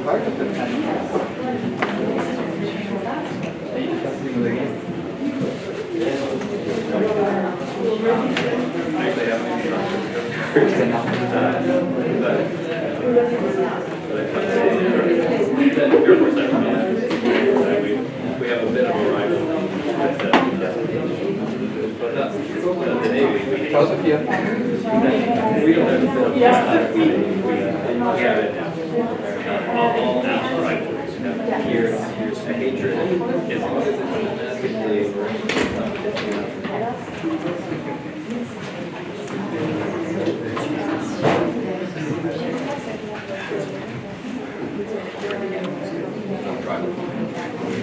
part of the panel. We have a bit of a rival. Filosofia. We don't have a bit of a rival. We have it now. All now rivals. Here's a hatred. As long as it's domestically.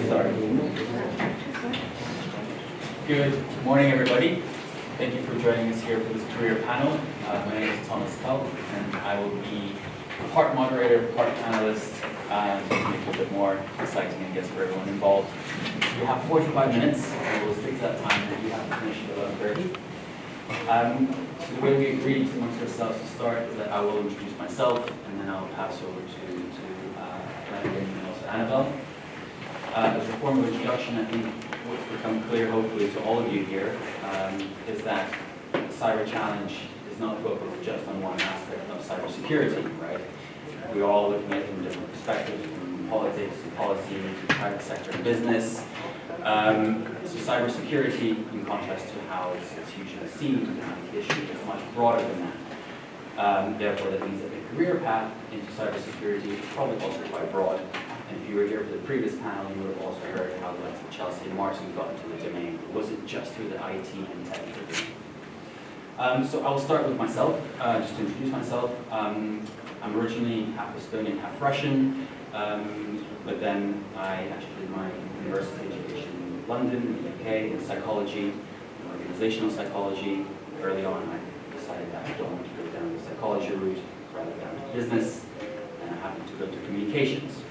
Sorry. Good morning, everybody. Thank you for joining us here for this career panel. My name is Thomas Kelp, and I will be part moderator, part panelist, to make it a bit more exciting, I guess, for everyone involved. We have 45 minutes, and we'll stick to that time, and we have to finish at 11:30. So the way we agreed amongst ourselves to start is that I will introduce myself, and then I'll pass over to Leonard and also Annabelle. As a form of introduction, I think what's become clear, hopefully, to all of you here, is that the cyber challenge is not focused just on one aspect of cybersecurity, right? We all look at it from different perspectives, from politics to policy to private sector and business. So cybersecurity, in contrast to how it's usually seen, the issue is much broader than that. Therefore, that means that the career path into cybersecurity is probably also quite broad. And if you were here for the previous panel, you would have also heard how the likes of Chelsea and Martin got into the domain. It wasn't just through the IT and technical domain. So I'll start with myself, just to introduce myself. I'm originally half Estonian, half Russian, but then I actually did my university education in London, in the UK, in psychology, organizational psychology. Early on, I decided that I don't want to go down the psychology route, rather down to business, and I happened to go to communications.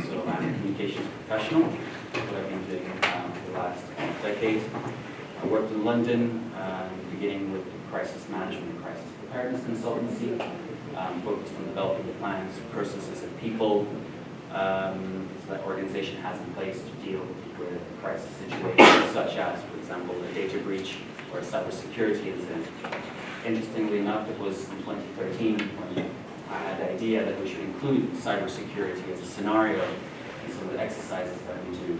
So I'm a communications professional, what I've been doing for the last decade. I worked in London, beginning with crisis management and crisis preparedness consultancy, focused on developing the plans, processes, and people that organization has in place to deal with crisis situations, such as, for example, a data breach or a cybersecurity incident. Interestingly enough, it was in 2013 when I had the idea that we should include cybersecurity as a scenario in some of the exercises that we do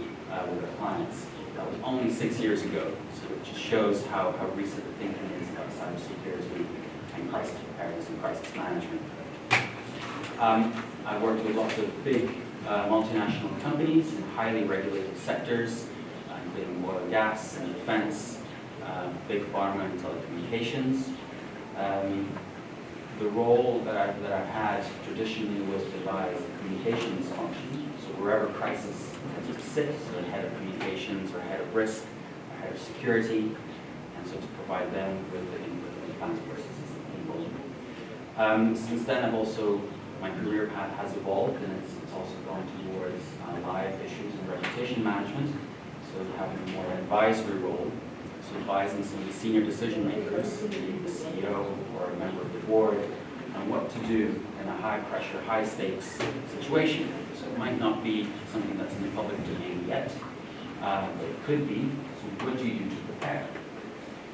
with our clients. That was only 6 years ago, so it just shows how recent the thinking is about cybersecurity and crisis preparedness and crisis management. I've worked with lots of big multinational companies in highly regulated sectors, including oil and gas and defense, big pharma and telecommunications. The role that I've had traditionally was to devise the communications function. So wherever crisis sits, so head of communications or head of risk, or head of security, and so to provide them with the input and plans, processes, and people. Since then, my career path has evolved, and it's also gone towards live issues and reputation management. So having a more advisory role. So advising some of the senior decision makers, the CEO or a member of the board, on what to do in a high pressure, high stakes situation. So it might not be something that's in the public domain yet, but it could be. So what do you do to prepare?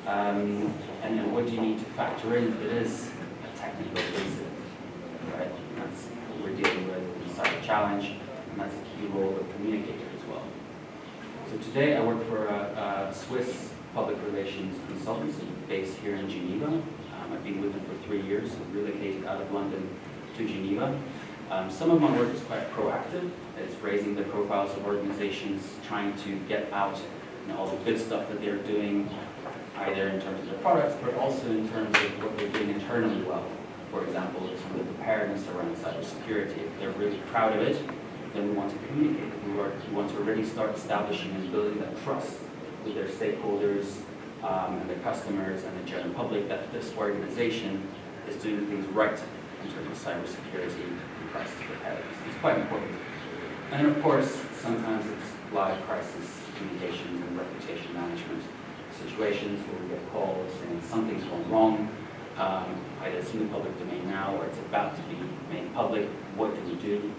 And then what do you need to factor in if it is a technical incident, right? And that's what we're dealing with in the cyber challenge, and that's a key role of communicator as well. So today I work for a Swiss public relations consultancy based here in Geneva. I've been with them for 3 years, and relocated out of London to Geneva. Some of my work is quite proactive. It's raising the profiles of organizations, trying to get out all the good stuff that they're doing, either in terms of their products, but also in terms of what they're doing internally well. For example, some of the preparedness around cybersecurity. If they're really proud of it, then we want to communicate it. We want to already start establishing and building that trust with their stakeholders and their customers and the general public that this organization is doing things right in terms of cybersecurity and crisis preparedness. It's quite important. And of course, sometimes it's live crisis communications and reputation management situations where we get calls saying something's going wrong, either it's in the public domain now or it's about to be made public. What do we do?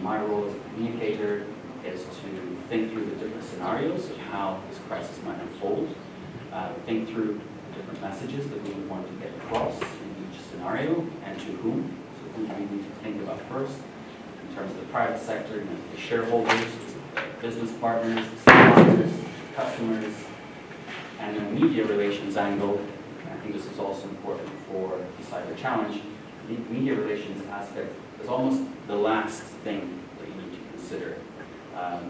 my role as a communicator is to think through the different scenarios of how this crisis might unfold, think through the different messages that we would want to get across in each scenario and to whom. So who do we need to think about first in terms of the private sector, the shareholders, business partners, suppliers, customers, and the media relations angle. I think this is also important for the cyber challenge. The media relations aspect is almost the last thing that you need to consider.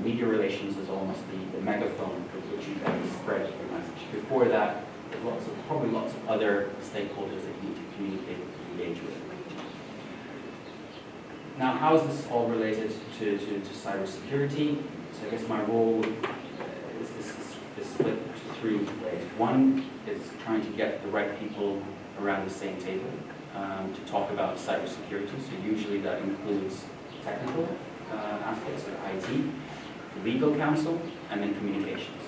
Media relations is almost the megaphone with which you can spread your message. Before that, there's probably lots of other stakeholders that you need to communicate and engage with. Now, how is this all related to cybersecurity? So I guess my role is split into 3 ways. One is trying to get the right people around the same table to talk about cybersecurity. So usually that includes technical aspects of IT, legal counsel, and then communications.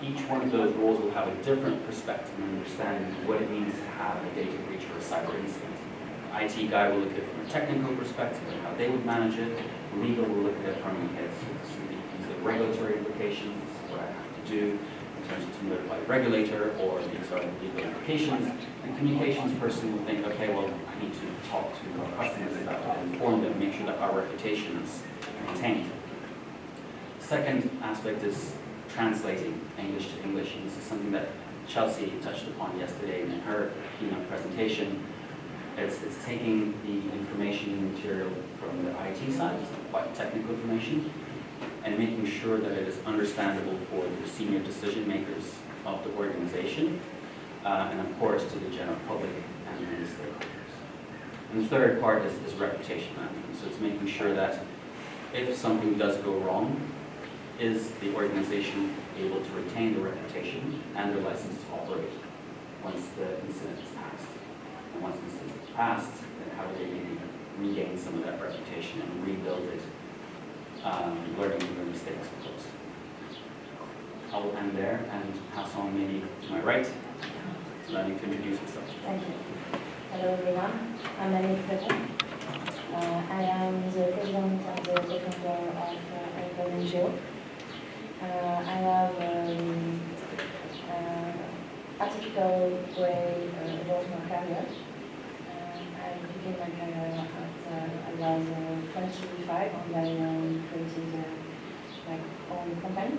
Each one of those roles will have a different perspective and understanding of what it means to have a data breach or a cyber incident. The IT guy will look at it from a technical perspective and how they would manage it. Legal will look at it from the regulatory implications, this is what I have to do in terms of to notify the regulator, or these are the legal implications. And communications person will think, okay, well, I need to talk to our customers about it and inform them, make sure that our reputation is maintained. Second aspect is translating English to English, and this is something that Chelsea touched upon yesterday in her keynote presentation. It's taking the information material from the IT side, so quite technical information, and making sure that it is understandable for the senior decision makers of the organization, and of course to the general public and the stakeholders. And the third part is reputation management. So it's making sure that if something does go wrong, is the organization able to retain the reputation and their license to operate once the incident is passed? And once the incident is passed, then how do they maybe regain some of that reputation and rebuild it, learning from their mistakes, of course. I will end there and pass on maybe to my right, Lenny to introduce himself. Thank you. Hello everyone, I'm Lenny Peter. I am the president and the co-founder of NGO. I have atypical way about my career. I began my career at I was 25 and I created my own company.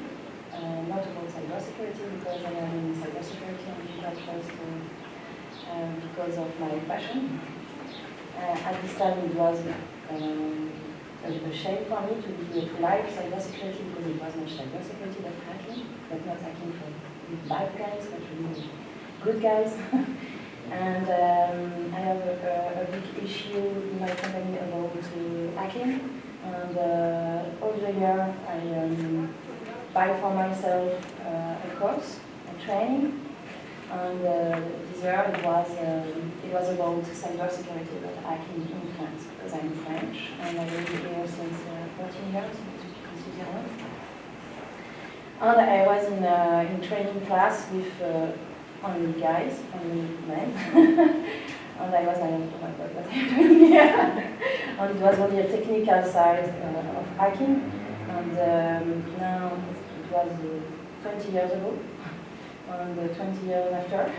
Not about cybersecurity because I am in cybersecurity and digital trust because of my passion. At this time it was a shame for me to like cybersecurity because it was not cybersecurity but hacking, but not hacking for bad guys, but really good guys. And I have a big issue in my company about hacking, and all the year I buy for myself a course, a training, and this year it was about cybersecurity, but hacking in France, because I'm French, and I live here since 14 years in Switzerland. And I was in training class with only guys, only men, and I was like, oh my god, what am I doing here? And it was only a technical side of hacking, and now it was 20 years ago, and 20 years after.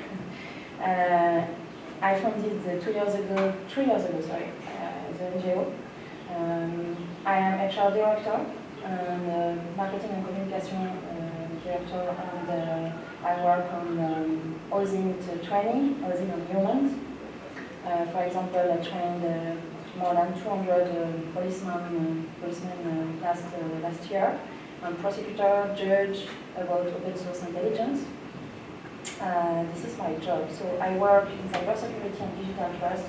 I founded 3 years ago, the NGO. I am HR director and marketing and communication director, and I work on housing training, housing on humans. For example, I trained more than 200 policemen last year, and prosecutor, judge about open source intelligence. This is my job. So I work in cybersecurity and digital trust,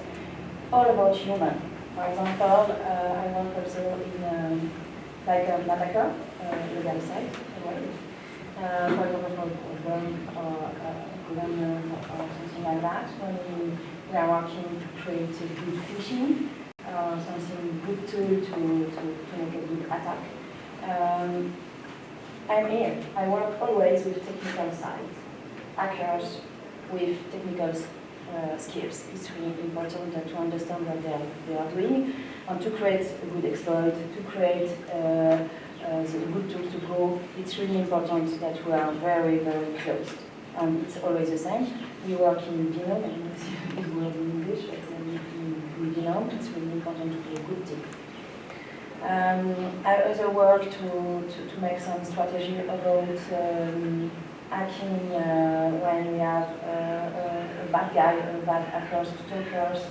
all about human. For example, I work also in like an attacker, legal side. For example, for gun or government or something like that. When we are working to create a good phishing, something good tool to make a good attack. I'm here. I work always with technical side. Hackers with technical skills. It's really important to understand what they are doing and to create a good exploit, to create the good tool to grow. It's really important that we are very, very close. And it's always the same. We work in binôme, I don't know if you word in English, but in binôme, it's really important to be a good team. I also work to make some strategy about hacking when we have a bad guy, bad hackers, stalkers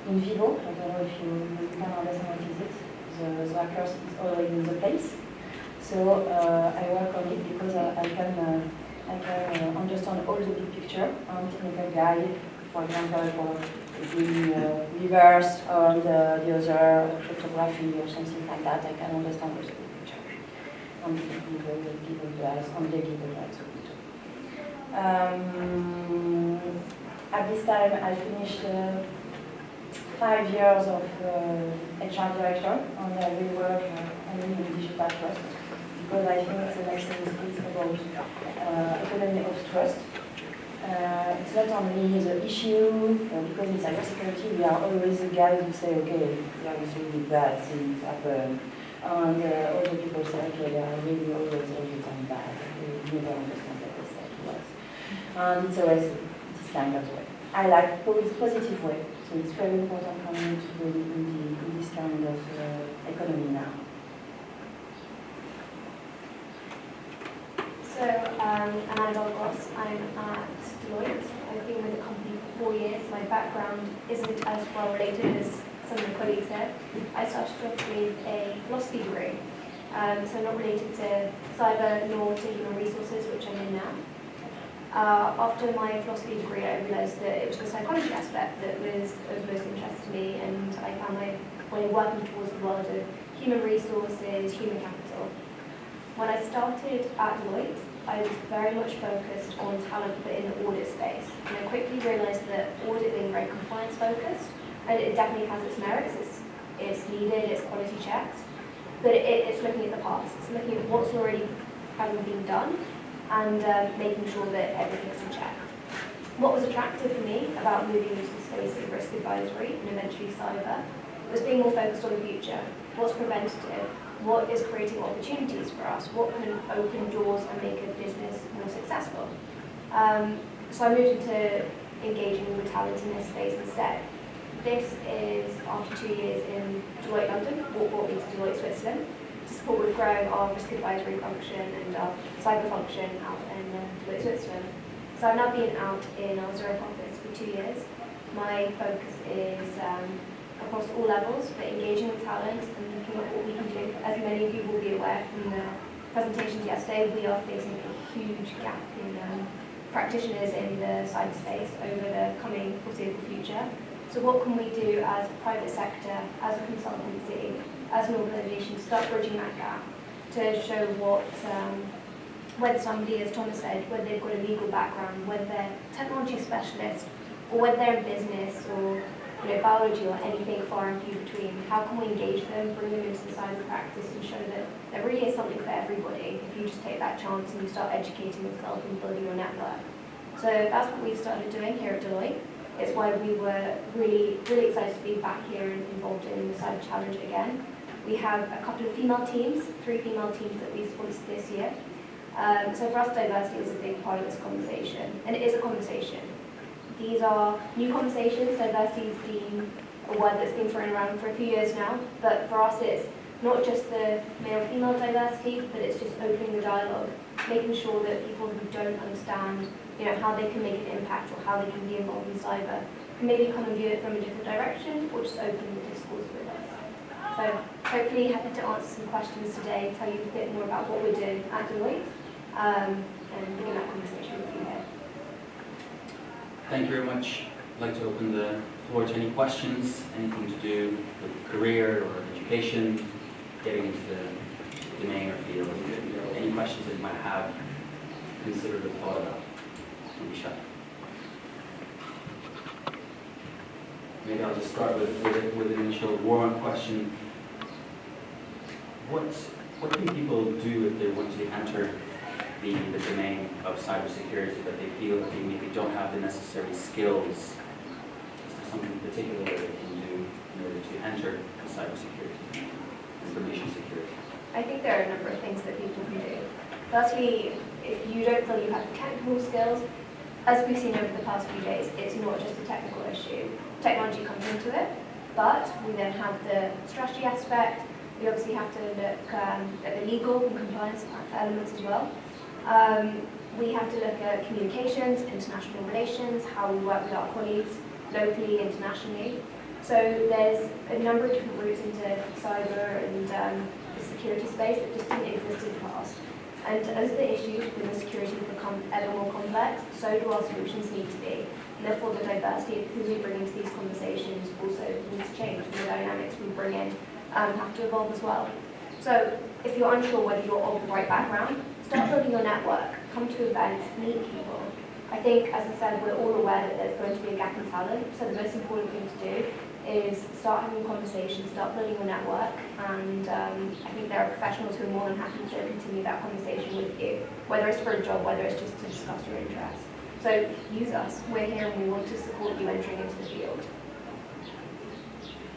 in vivo. I don't know if you can understand what is it. The hackers is already in the place. So I work on it because I can understand all the big picture and technical guide, for example, for the reverse or the other cryptography or something like that. I can understand all the big picture and give advice and they give advice. At this time, I finished 5 years of HR director, and I will work only in digital trust because I think the next thing is about economy of trust. It's not only the issue, because in cybersecurity we are always the guys who say, okay, there is really bad things happen, and other people say, okay, they are really always all the time bad. They never understand what they say to us. And it's always this kind of way. I like positive way, so it's very important for me to be in this kind of economy now. So, I'm Annabelle Goss. I'm at Deloitte. I've been with the company for 4 years. My background isn't as well related as some of my colleagues said. I started off with a philosophy degree, so not related to cyber nor to human resources, which I'm in now. After my philosophy degree, I realised that it was the psychology aspect that was of most interest to me, and I found my way working towards the world of human resources, human capital. When I started at Deloitte, I was very much focused on talent but in the audit space. And I quickly realised that audit being very compliance focused, and it definitely has its merits, it's needed, it's quality checked, but it's looking at the past, it's looking at what's already having been done and making sure that everything's in check. What was attractive for me about moving into the space of risk advisory and eventually cyber was being more focused on the future. What's preventative? What is creating opportunities for us? What can open doors and make a business more successful? So I moved into engaging with talent in this space instead. This is after 2 years in Deloitte London, what brought me to Deloitte Switzerland, to support with growing our risk advisory function and our cyber function out in Deloitte Switzerland. So I've now been out in our Zurich office for 2 years. My focus is across all levels, but engaging with talent and looking at what we can do. As many of you will be aware from the presentations yesterday, we are facing a huge gap in practitioners in the cyberspace over the coming foreseeable future. So what can we do as a private sector, as a consultancy, as an organisation, to start bridging that gap, to show what, whether somebody, as Thomas said, whether they've got a legal background, whether they're technology specialist, or whether they're in business, or biology or anything far and few between, how can we engage them, bring them into the cyber practice and show that there really is something for everybody if you just take that chance and you start educating yourself and building your network. So that's what we've started doing here at Deloitte. It's why we were really, really excited to be back here and involved in the Cyber Challenge again. We have a couple of female teams, 3 female teams that we sponsored this year. So for us, diversity is a big part of this conversation, and it is a conversation. These are new conversations. Diversity has been a word that's been thrown around for a few years now, but for us it's not just the male-female diversity, but it's just opening the dialogue, making sure that people who don't understand how they can make an impact or how they can be involved in cyber can maybe come and view it from a different direction or just open the discourse with us. So hopefully happy to answer some questions today, tell you a bit more about what we're doing at Deloitte, and begin that conversation with you here. Thank you very much. I'd like to open the floor to any questions, anything to do with career or education, getting into the domain or field. Any questions that you might have, considered or thought about. Don't be shy. Maybe I'll just start with an initial warm-up question. What can people do if they want to enter the domain of cybersecurity, but they feel that they maybe don't have the necessary skills something particular that they can do in order to enter cybersecurity, information security? I think there are a number of things that people can do. Firstly, if you don't feel you have the technical skills, as we've seen over the past few days, it's not just a technical issue. Technology comes into it, but we then have the strategy aspect. We obviously have to look at the legal and compliance elements as well. We have to look at communications, international relations, how we work with our colleagues locally, internationally. So there's a number of different routes into cyber and the security space that just didn't exist in the past. And as the issues within the security become ever more complex, so do our solutions need to be. And therefore the diversity of who we bring into these conversations also needs to change, and the dynamics we bring in have to evolve as well. So if you're unsure whether you're of the right background, start building your network, come to events, meet people. I think, as I said, we're all aware that there's going to be a gap in talent, so the most important thing to do is start having conversations, start building your network, and I think there are professionals who are more than happy to continue that conversation with you, whether it's for a job, whether it's just to discuss your interests. So use us, we're here and we want to support you entering into the field.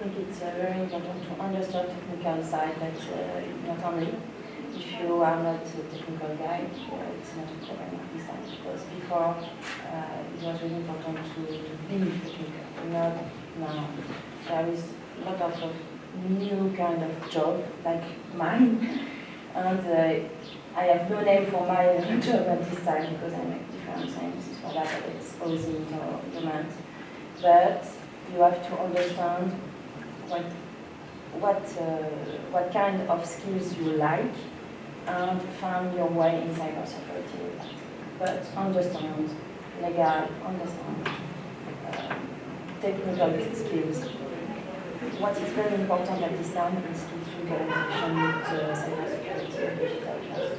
I think it's very important to understand technical side, that not only if you are not a technical guy, it's not a problem at this time, because before it was really important to be technical. Now there is a lot of new kind of job like mine, and I have no name for my job at this time because I make different things for that, exposing demand. But you have to understand what kind of skills you like and find your way in cybersecurity with that. But understand legal, understand technical skills. What is very important at this time is to keep a connection with cybersecurity and digital trust.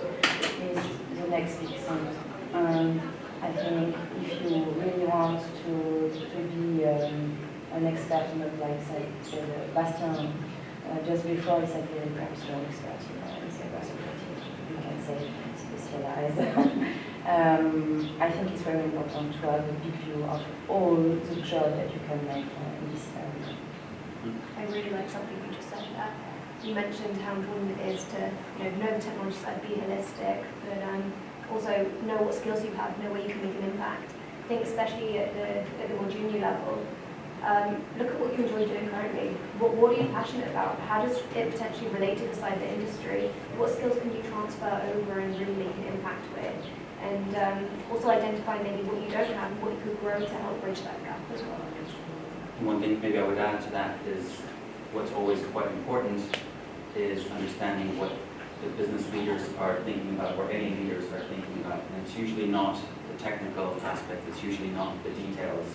Is the next big thing. And I think if you really want to be an expert, not like say Bastien just before he said really perhaps you're an expert in cybersecurity. You can say specialized. I think it's very important to have a big view of all the job that you can make in this area. I really like something you just said there. You mentioned how important it is to know the technology side, be holistic, but also know what skills you have, know where you can make an impact. I think especially at the more junior level, look at what you enjoy doing currently. What are you passionate about? How does it potentially relate to the cyber industry? What skills can you transfer over and really make an impact with? And also identify maybe what you don't have and what you could grow to help bridge that gap as well. One thing maybe I would add to that is what's always quite important is understanding what the business leaders are thinking about, or any leaders are thinking about. And it's usually not the technical aspect, it's usually not the details.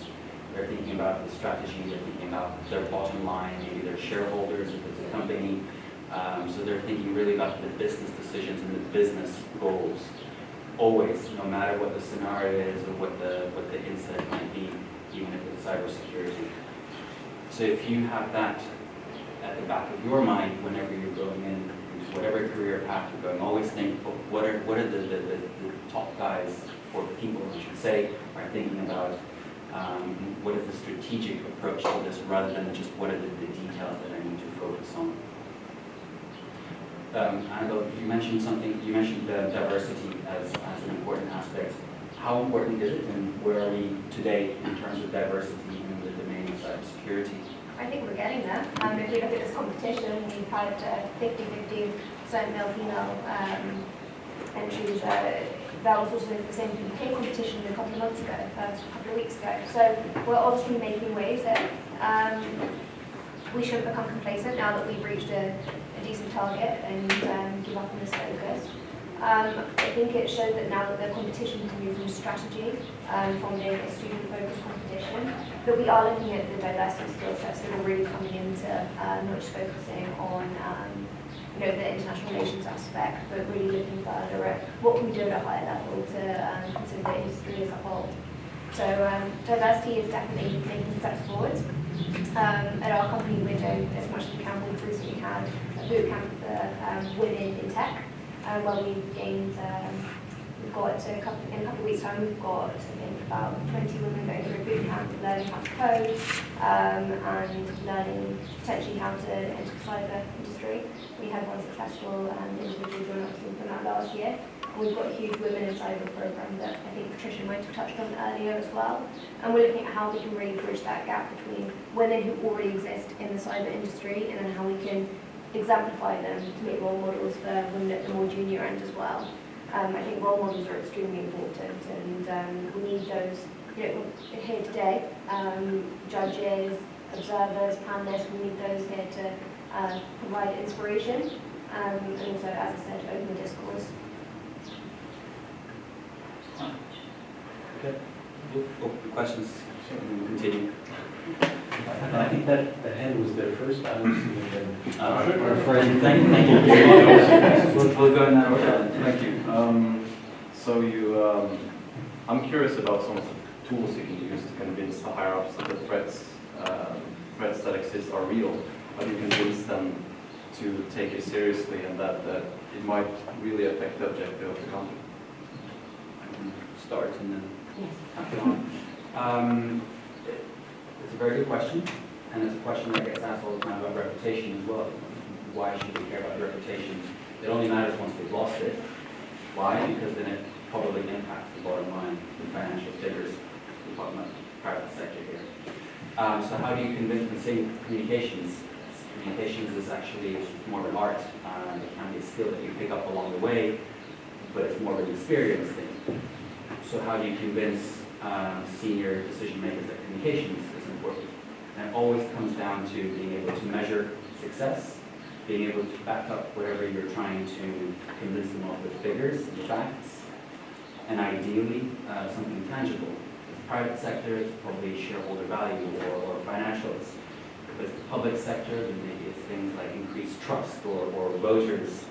They're thinking about the strategy, they're thinking about their bottom line, maybe their shareholders if it's a company. So they're thinking really about the business decisions and the business goals. Always, no matter what the scenario is or what the incident might be, even if it's cybersecurity. So if you have that at the back of your mind whenever you're going into whatever career path you're going, always think, what are the top guys, or people I should say, are thinking about, what is the strategic approach to this rather than just what are the details that I need to focus on. Annabelle, you mentioned diversity as an important aspect. How important is it, and where are we today in terms of diversity in the domain of cybersecurity? I think we're getting there. If you look at this competition, we've had 50-50% male-female entries. That was also the same UK competition a couple of months ago, a couple of weeks ago. So we're obviously making waves there. We shouldn't become complacent now that we've reached a decent target and give up on this focus. I think it shows that now that the competition has moved from strategy, from being a student-focused competition, that we are looking at the diversity of skill sets that are really coming into not just focusing on the international relations aspect, but really looking further at what can we do at a higher level to consider the industry as a whole. So diversity is definitely making steps forward. At our company, we're doing as much as we can. We've recently had a boot camp for women in tech, where we've gained we've got in a couple of weeks' time, we've got, I think, about 20 women going through a boot camp, learning how to code, and learning potentially how to enter the cyber industry. We had one successful individual join our team from that last year. And we've got a huge Women in Cyber program that I think Patricia might have touched on earlier as well. And we're looking at how we can really bridge that gap between women who already exist in the cyber industry and then how we can exemplify them to make role models for women at the more junior end as well. I think role models are extremely important, and we need those, here today, judges, observers, panelists, we need those here to provide inspiration, and also, as I said, open the discourse. Okay. Questions? Continue. I think that hand was there first. I don't see it then. Our friend, thank you. We'll go in that order. Thank you. I'm curious about some of the tools you can use to convince the higher ups that the threats that exist are real. How do you convince them to take it seriously and that it might really affect the objective of the company? Start and then Yes. pass it on. It's a very good question, and it's a question that gets asked all the time about reputation as well. Why should we care about reputation? It only matters once we've lost it. Why? Because then it probably impacts the bottom line, the financial figures. We're talking about the private sector here. So how do you convince them? Say communications. Communications is actually more of an art. It can be a skill that you pick up along the way, but it's more of an experience thing. So how do you convince senior decision makers that communications is important? And it always comes down to being able to measure success, being able to back up whatever you're trying to convince them of with figures and facts, and ideally something tangible. If the private sector, it's probably shareholder value or financials. If it's the public sector, then maybe it's things like increased trust or voters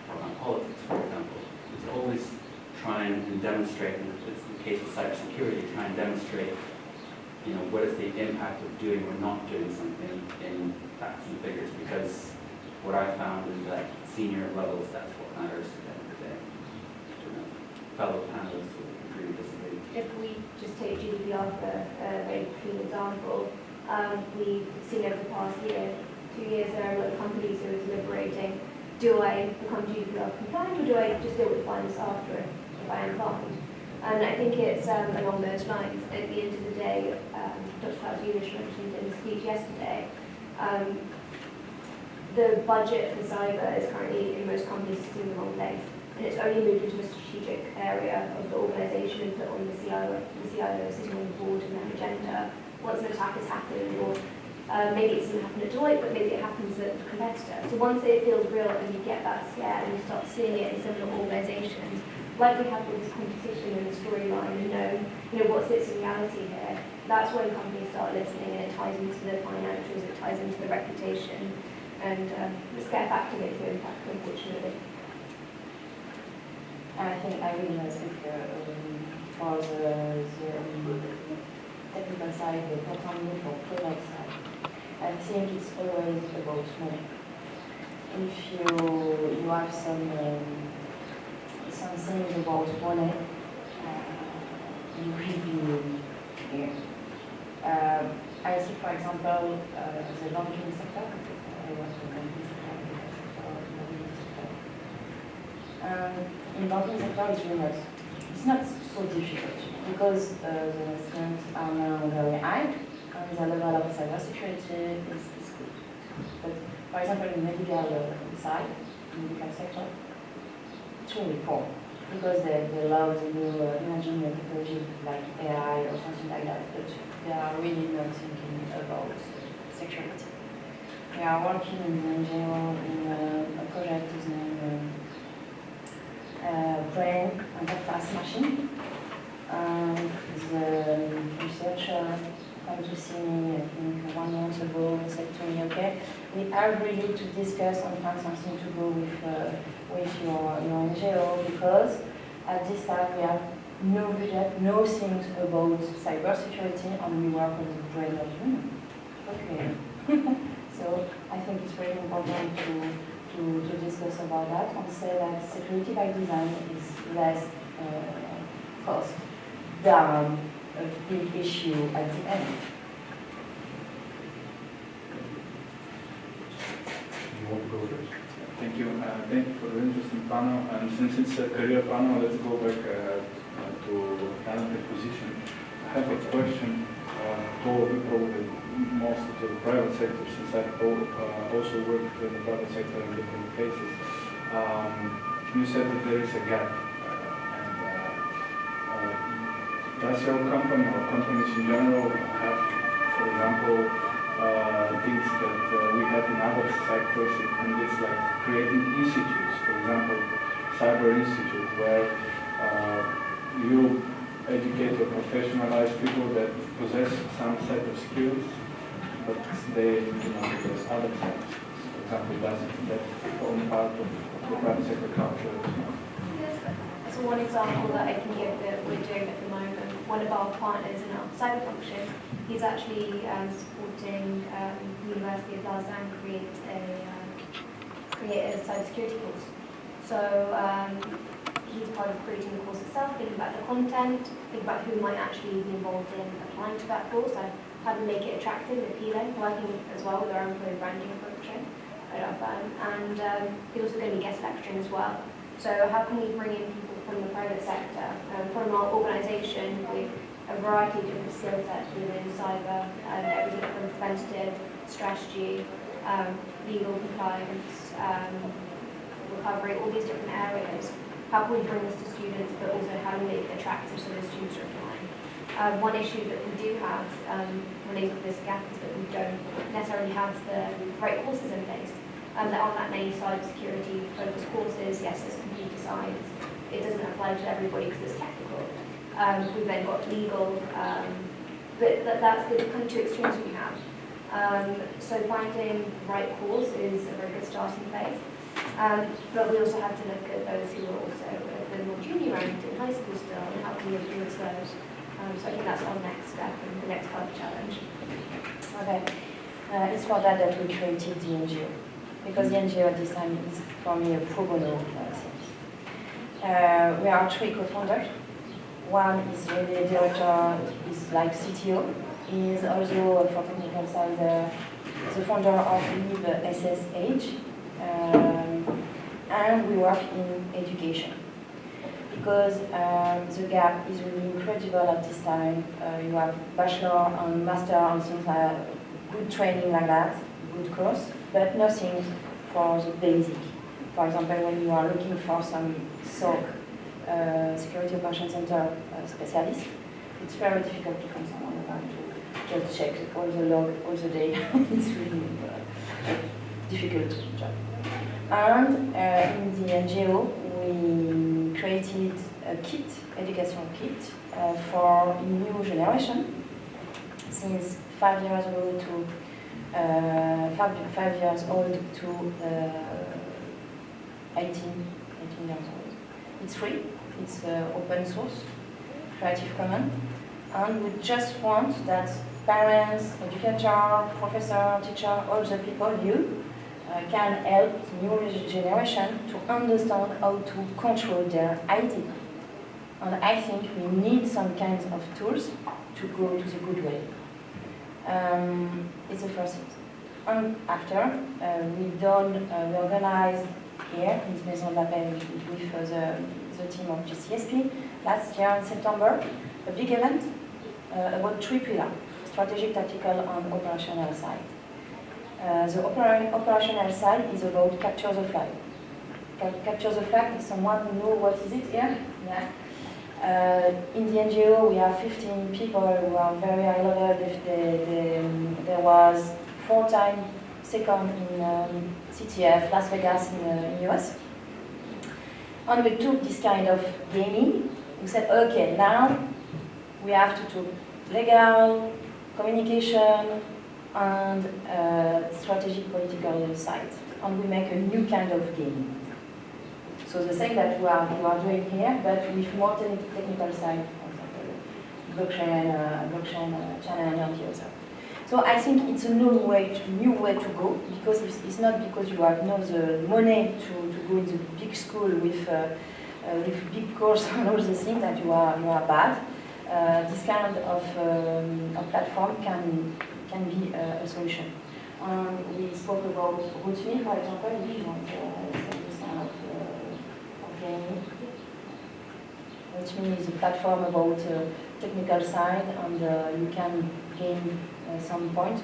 around politics, for example. It's always trying and demonstrate, in the case of cybersecurity, try and demonstrate, what is the impact of doing or not doing something in facts and figures, because what I found is that senior levels, that's what matters at the end of the day. Fellow panelists will agree or disagree. If we just take GDPR for a very clean example, we've seen over the past year, 2 years, there are a lot of companies who are deliberating, do I become GDPR compliant or do I just deal with fines after if I am fined? And I think it's along those lines. At the end of the day, Dr. Klaus-Julisch mentioned in his speech yesterday, the budget for cyber is currently in most companies sitting in the wrong place. And it's only moved into a strategic area of the organisation and put on the CIO sitting on the board and their agenda once an attack has happened, or maybe it doesn't happen at Deloitte, but maybe it happens at the competitor. So once it feels real and you get that scare and you start seeing it in similar organisations, like we have with this competition and the storyline and know what sits in reality here, that's when companies start listening and it ties into the financials, it ties into the reputation, and the scare factor makes an impact, unfortunately. And I think I really speak for the technical side, but not only for product side. I think it's always about money. If you have some things about money, you will be here. I see, for example, the banking sector. I work in the banking sector. In banking sector, it's not so difficult because the investments are now very high and the level of cybersecurity is good. But for example, in medical side, medical sector, it's really poor because they love the new emerging technology like AI or something like that, but they are really not thinking about security. We are working in the NGO in a project is named brain interface machine. The researcher came to see me, I think 1 month ago, and said to me, okay, we are ready to discuss and find something to go with your NGO, because at this time we have no budget, no things about cybersecurity, and we work on the brain of human. Okay. So I think it's very important to discuss about that and say that security by design is less cost down a big issue at the end. You want to go first? Thank you. Thank you for the interesting panel. And since it's a career panel, let's go back to talent acquisition. I have a question to all of you, probably most to the private sector, since I've also worked in the private sector in different cases. You said that there is a gap. Does your company or companies in general have, for example, things that we have in other sectors, and it's like creating institutes, for example, cyber institute, where you educate or professionalize people that possess some set of skills, but they do not possess other sets. For example, does that form part of the private sector culture? So one example that I can give that we're doing at the moment, one of our partners in our cyber function, he's actually supporting the University of Lausanne create a cybersecurity course. So he's part of creating the course itself, thinking about the content, thinking about who might actually be involved in applying to that course, and how to make it attractive and appealing, working as well with our employee branding approach at our firm. And he's also going to be guest lecturing as well. So how can we bring in people from the private sector, from our organisation, with a variety of different skill sets within cyber, everything from preventative, strategy, legal compliance, recovery, all these different areas. How can we bring this to students, but also how to make it attractive so the students are applying? One issue that we do have related to this gap is that we don't necessarily have the right courses in place. There aren't that many cybersecurity focused courses. Yes, there's computer science. It doesn't apply to everybody because it's technical. We've then got legal, but that's the kind of two extremes we have. So finding the right course is a very good starting place. But we also have to look at those who are also at the more junior end in high school still, and how can we influence those. So I think that's our next step and the next part of the challenge. Okay. It's for that we created the NGO. Because the NGO at this time is for me a pro bono thing. We are 3 co-founders. One is really a director, is like CTO. He is also, for technical side, the founder of Live SSH. And we work in education. Because the gap is really incredible at this time. You have bachelor and master and things like good training like that, good course, but nothing for the basic. For example, when you are looking for some SOC, Security Operations Center specialist, it's very difficult to find someone who wants to just check all the log all the day. It's really a difficult job. And in the NGO, we created a kit, educational kit, for new generation, since 5 years old to 5 years old to 18 years old. It's free, it's open source, Creative Commons, and we just want that parents, educator, professor, teacher, all the people, you, can help the new generation to understand how to control their ID. And I think we need some kinds of tools to go to the good way. It's the first thing. And after, we organized here in Maison de la Paix with the team of GCSP last year in September, a big event about 3 pillars: strategic, tactical, and operational side. The operational side is about capture the flag. Capture the flag, is someone know what is it here? Yeah. In the NGO, we have 15 people who are very high level. There was 4-time second in CTF, Las Vegas in US. And we took this kind of gaming. We said, okay, now we have to do legal, communication, and strategic political side. And we make a new kind of game. So the same that we are doing here, but with more technical side, for example, blockchain challenge and the other. So I think it's a new way to go, because it's not because you have the money to go in the big school with with big course and all these things that you are bad. This kind of platform can be a solution. We spoke about Routine, for example, if you want this kind of gaming. Routine is a platform about technical side, and you can gain some points.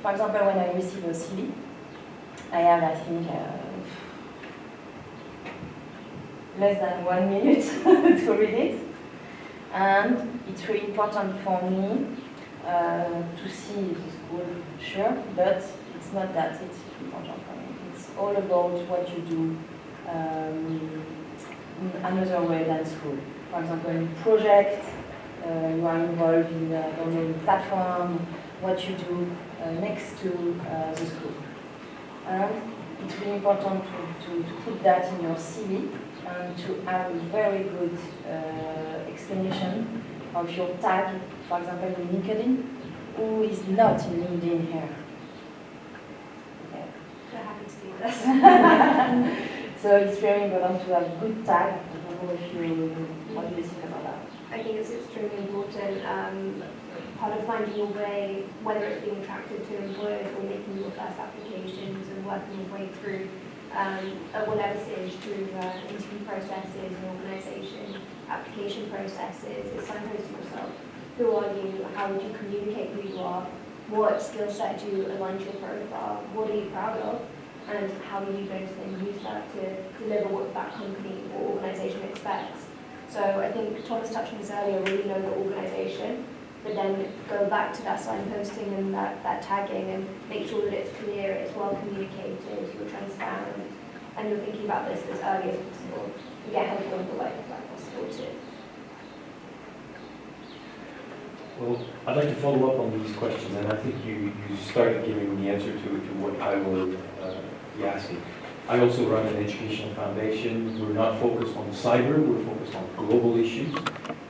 For example, when I receive a CV, I have, I think, less than 1 minute to read it. And it's really important for me to see the school, sure, but it's not that it's important for me. It's all about what you do in another way than school. For example, in project, you are involved in the platform, what you do next to the school. And it's really important to put that in your CV and to have a very good explanation of your tag, for example, in LinkedIn, who is not in LinkedIn here. Okay. We're happy to see this. So it's very important to have a good tag. I don't know if you, what do you think about that? I think it's extremely important. Part of finding your way, whether it's being attracted to employers or making your first applications and working your way through at whatever stage through interview processes and organisation, application processes, is signposting yourself. Who are you? How would you communicate who you are? What skill set do you align to your profile? What are you proud of? And how are you going to then use that to deliver what that company or organisation expects? So I think Thomas touched on this earlier, really know the organisation, but then go back to that signposting and that tagging and make sure that it's clear, it's well communicated, you're transparent, and you're thinking about this as early as possible to get help along the way if that's possible too. Well, I'd like to follow up on these questions, and I think you started giving the answer to what I will be asking. I also run an educational foundation. We're not focused on cyber, we're focused on global issues.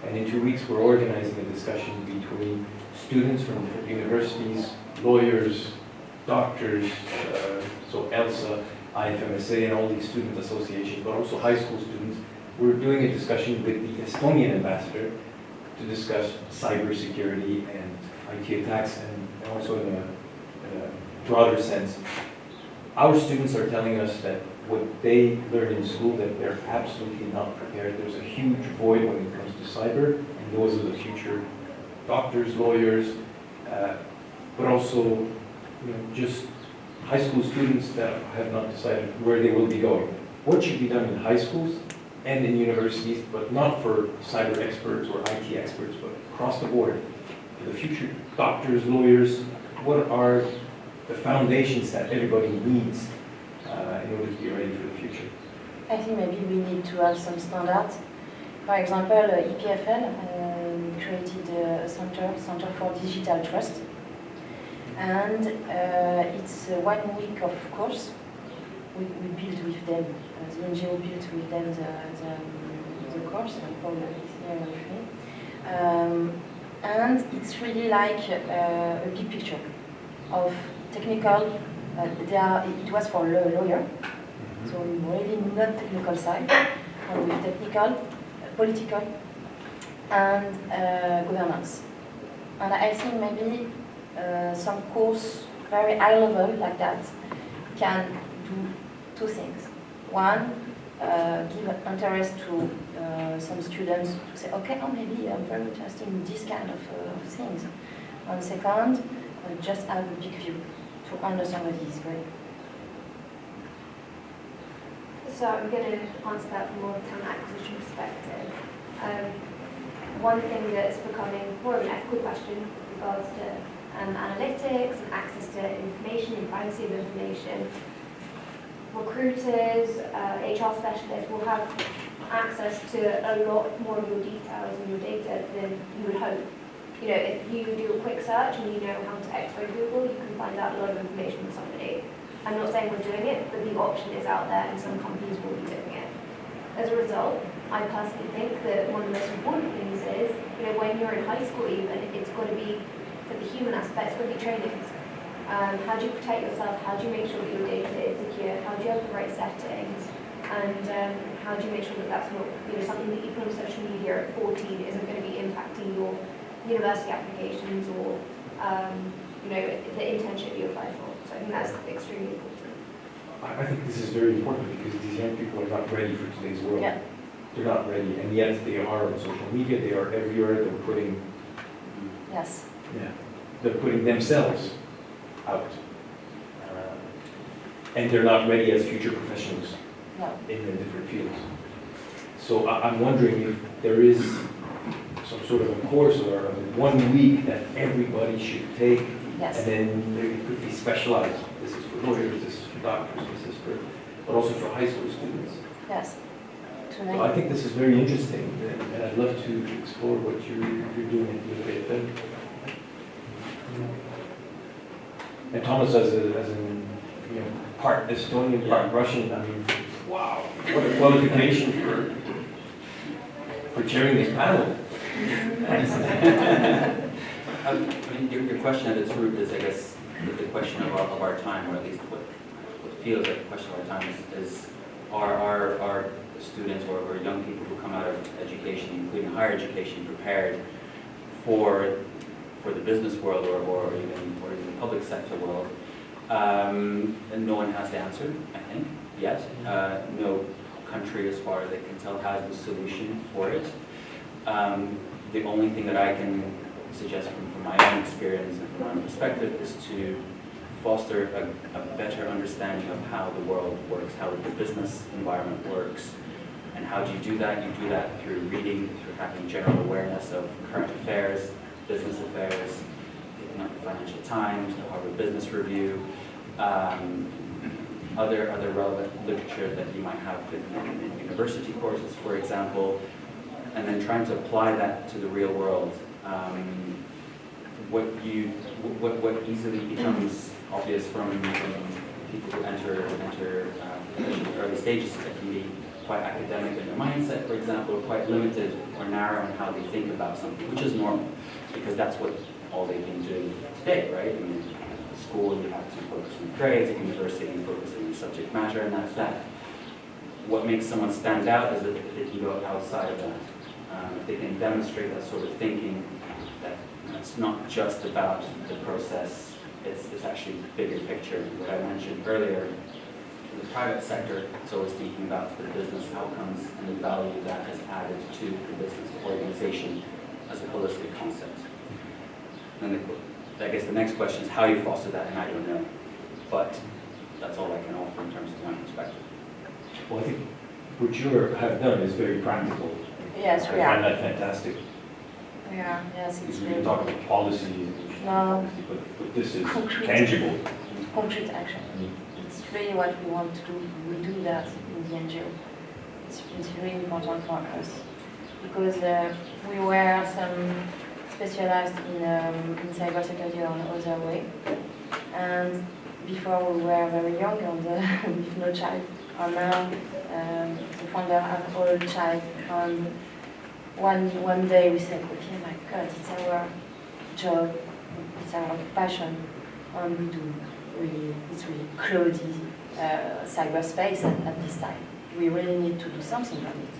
And in 2 weeks, we're organizing a discussion between students from different universities, lawyers, doctors, so ELSA, IFMSA, and all these student associations, but also high school students. We're doing a discussion with the Estonian ambassador to discuss cybersecurity and IT attacks, and also in a broader sense. Our students are telling us that what they learn in school, that they're absolutely not prepared. There's a huge void when it comes to cyber, and those are the future doctors, lawyers, but also just high school students that have not decided where they will be going. What should be done in high schools and in universities, but not for cyber experts or IT experts, but across the board. For the future doctors, lawyers, what are the foundations that everybody needs in order to be ready for the future? I think maybe we need to have some standards. For example, EPFL created a center for digital trust, and it's 1 week of course. We built with them, the NGO built with them the course, and Paul is here with me. And it's really like a big picture of technical, it was for lawyer, so really not technical side, and with technical, political, and governance. And I think maybe some course, very high level like that, can do 2 things. One, give interest to some students to say, okay, oh, maybe I'm very interested in this kind of things. And second, just have a big view to understand what is going. So I'm going to answer that from more of a talent acquisition perspective. One thing that's becoming more of an ethical question with regards to analytics and access to information and privacy of information. Recruiters, HR specialists will have access to a lot more of your details and your data than you would hope. If you do a quick search and you know how to exploit Google, you can find out a lot of information on somebody. I'm not saying we're doing it, but the option is out there and some companies will be doing it. As a result, I personally think that one of the most important things is, when you're in high school even, it's got to be, for the human aspect, it's got to be trainings. How do you protect yourself? How do you make sure that your data is secure? How do you have the right settings? And how do you make sure that that's not, something that you put on social media at 14 isn't going to be impacting your university applications or, the internship you apply for. So I think that's extremely important. I think this is very important because these young people are not ready for today's world. Yeah. They're not ready, and yet they are on social media, they are everywhere, they're putting, Yes. they're putting themselves out. And they're not ready as future professionals No. in the different fields. So I'm wondering if there is some sort of a course or a 1 week that everybody should take, Yes. and then it could be specialized. This is for lawyers, this is for doctors, this is for, but also for high school students. Yes. So I think this is very interesting, and I'd love to explore what you're doing at UFAFM. And Thomas, as an part Estonian, part Russian, I mean, wow, what a qualification for chairing this panel. I mean, your question at its root is, I guess, the question of our time, or at least what feels like the question of our time is are our students or young people who come out of education, including higher education, prepared for the business world or even the public sector world? And no one has the answer, I think, yet. No country, as far as I can tell, has the solution for it. The only thing that I can suggest from my own experience and from my own perspective is to foster a better understanding of how the world works, how the business environment works. And how do you do that? You do that through reading, through having general awareness of current affairs, business affairs, picking up the Financial Times, the Harvard Business Review, other relevant literature that you might have in university courses, for example, and then trying to apply that to the real world. What easily becomes obvious from people who enter early stages that can be quite academic in their mindset, for example, or quite limited or narrow in how they think about something, which is normal, because that's what all they've been doing today, right? I mean, at school you have to focus on grades, at university you focus on your subject matter, and that's that. What makes someone stand out is if they can go outside of that. If they can demonstrate that sort of thinking, that it's not just about the process, it's actually bigger picture. What I mentioned earlier, the private sector is always thinking about the business outcomes and the value that has added to the business organization as a holistic concept. And I guess the next question is how you foster that, and I don't know. But that's all I can offer in terms of my perspective. Well, I think what you have done is very practical. Yes, I we find are. that fantastic. We are. Yes, it's We really can talk about policies, No. but this is Concrete. tangible. concrete action. It's really what we want to do. We do that in the NGO. It's really important for us because we were specialized in cybersecurity on other way, and before we were very young and with no child, and now the founder have all child, and one day we said, okay, my God, it's our job, it's our passion, and it's really cloudy cyberspace at this time. We really need to do something on it.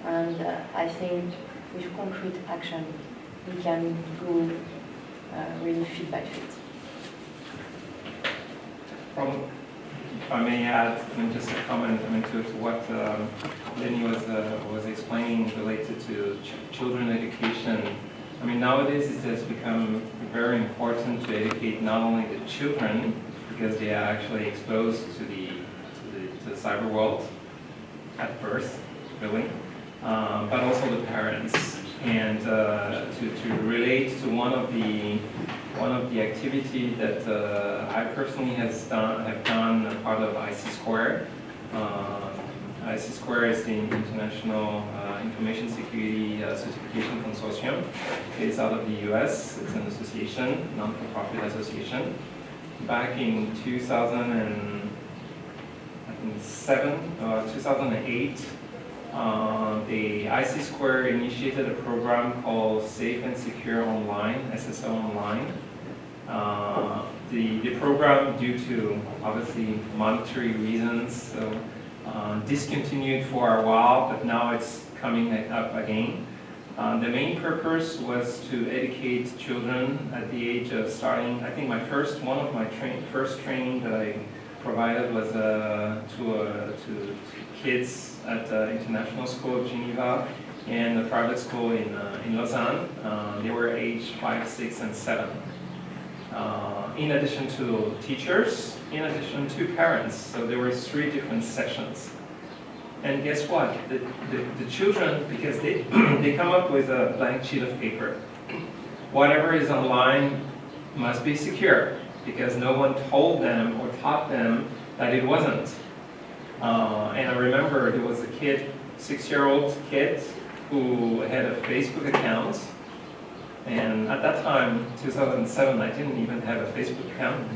And I think with concrete action, we can go really feet by feet. If I may add, just a comment to what Lenny was explaining related to children education. Nowadays it has become very important to educate not only the children, because they are actually exposed to the cyber world at birth, really, but also the parents, and to relate to one of the activities that I personally have done a part of IC Square. IC Square is the International Information Security Certification Consortium. It's out of the US. It's an association, non-for-profit association. Back in 2007 or 2008, the IC Square initiated a program called Safe and Secure Online, SSO Online. The program, due to obviously monetary reasons, discontinued for a while, but now it's coming up again. The main purpose was to educate children at the age of starting. I think one of my first training that I provided was to kids at the International School of Geneva and the private school in Lausanne. They were age 5, 6, and 7. In addition to teachers, in addition to parents. So there were 3 different sessions. And guess what? The children, because they come up with a blank sheet of paper. Whatever is online must be secure, because no one told them or taught them that it wasn't. And I remember there was a kid, 6-year-old kid, who had a Facebook account. And at that time, 2007, I didn't even have a Facebook account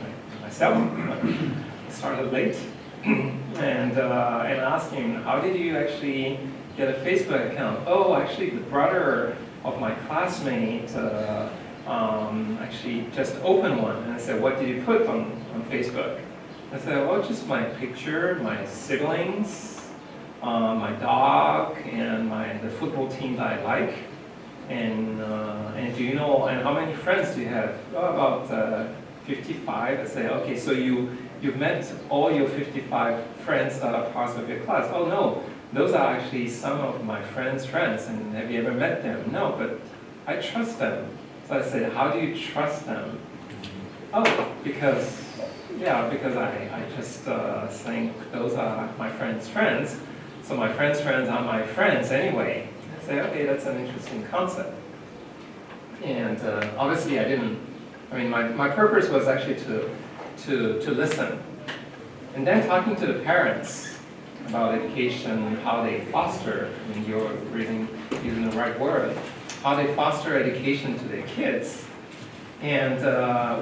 myself. I started late. And asked him, how did you actually get a Facebook account? Oh, actually, the brother of my classmate actually just opened one. And I said, what did you put on Facebook? I said, oh, just my picture, my siblings, my dog, and the football team that I like. And do you know, and how many friends do you have? Oh, about 55. I say, okay, so you've met all your 55 friends that are part of your class. Oh no, those are actually some of my friends' friends, and have you ever met them? No, but I trust them. So I said, how do you trust them? Oh, because I just think those are my friends' friends, so my friends' friends are my friends anyway. I say, okay, that's an interesting concept. And obviously my purpose was actually to listen. And then talking to the parents about education, how they foster, you're using the right word, how they foster education to their kids. And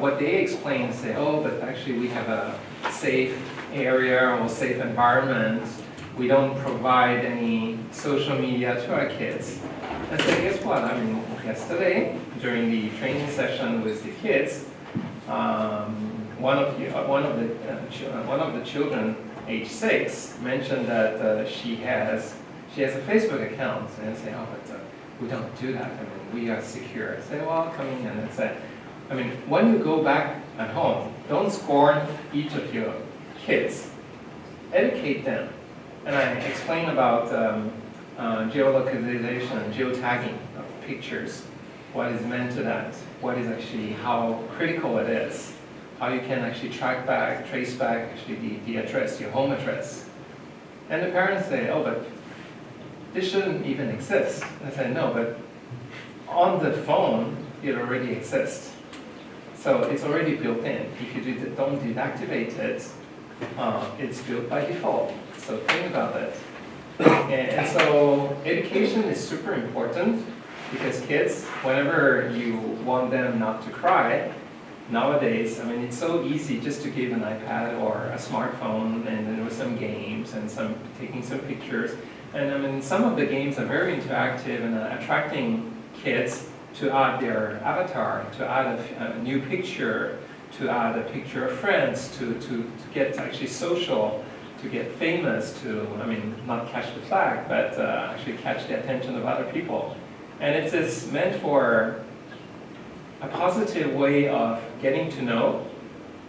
what they explain, say, oh, but actually we have a safe area or safe environment. We don't provide any social media to our kids. I said, guess what? Yesterday, during the training session with the kids, one of the children, age 6, mentioned that she has a Facebook account, and I say, oh, but we don't do that. We are secure. I say, well, come in and say, when you go back at home, don't scorn each of your kids. Educate them. And I explain about geolocalization, geotagging of pictures, what is meant to that, what is actually, how critical it is, how you can actually trace back actually the address, your home address. And the parents say, oh, but this shouldn't even exist. I say, no, but on the phone, it already exists. So it's already built in. If you don't deactivate it, it's built by default. So think about it. And so education is super important, because kids, whenever you want them not to cry, nowadays, it's so easy just to give an iPad or a smartphone, and then with some games and taking some pictures. And some of the games are very interactive and attracting kids to add their avatar, to add a new picture, to add a picture of friends, to get actually social, to get famous, to, not catch the flag, but actually catch the attention of other people. And it is meant for a positive way of getting to know,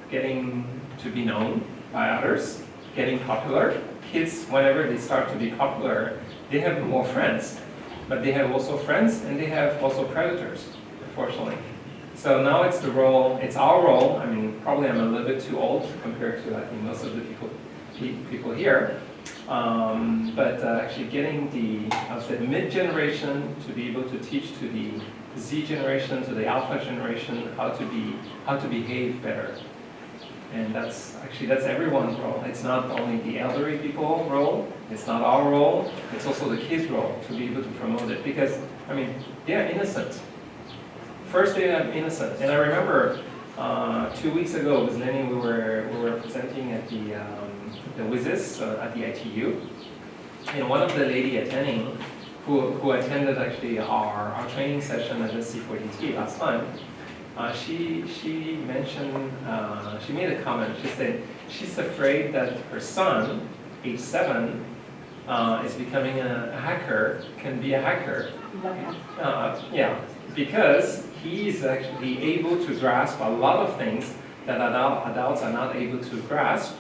getting to be known by others, getting popular. Kids, whenever they start to be popular, they have more friends. But they have also friends, and they have also predators, unfortunately. So now it's our role. Probably I'm a little bit too old compared to, I think, most of the people here. But actually getting the mid-generation to be able to teach to the Z generation, to the alpha generation, how to behave better. And that's everyone's role. It's not only the elderly people role, it's not our role, it's also the kids' role to be able to promote it. Because, they are innocent. First they are innocent. And I remember 2 weeks ago with Lenny, we were presenting at the WISIS at the ITU. And one of the lady attending, who attended actually our training session at the C43 last time, she mentioned, she made a comment. She said she's afraid that her son, age 7 is becoming a hacker, can be a hacker. Yeah, because he is actually able to grasp a lot of things that adults are not able to grasp,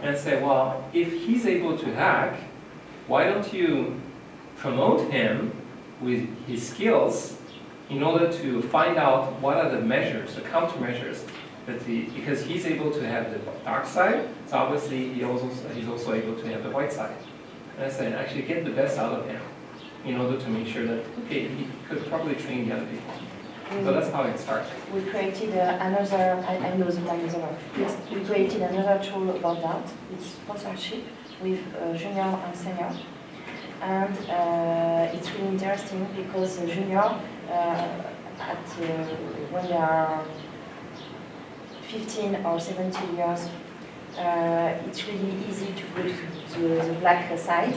and say, well, if he's able to hack, why don't you promote him with his skills in order to find out what are the measures, the countermeasures, because he's able to have the dark side, so obviously he's also able to have the white side. And I said, actually get the best out of him in order to make sure that, okay, he could probably train the other people. So that's how it starts. We created another, I know the time is over. Yes, we created another tool about that. It's sponsorship with junior and senior. And it's really interesting because junior, when they are 15 or 17 years, it's really easy to go to the black side.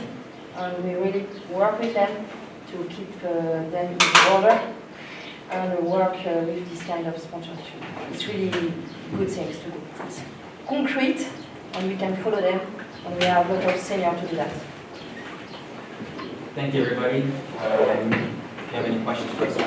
And we really work with them to keep them in order and work with this kind of sponsorship. It's really good things to do. It's concrete, and we can follow them, and we have a lot of seniors to do that. Thank you, everybody. If you have any questions for us?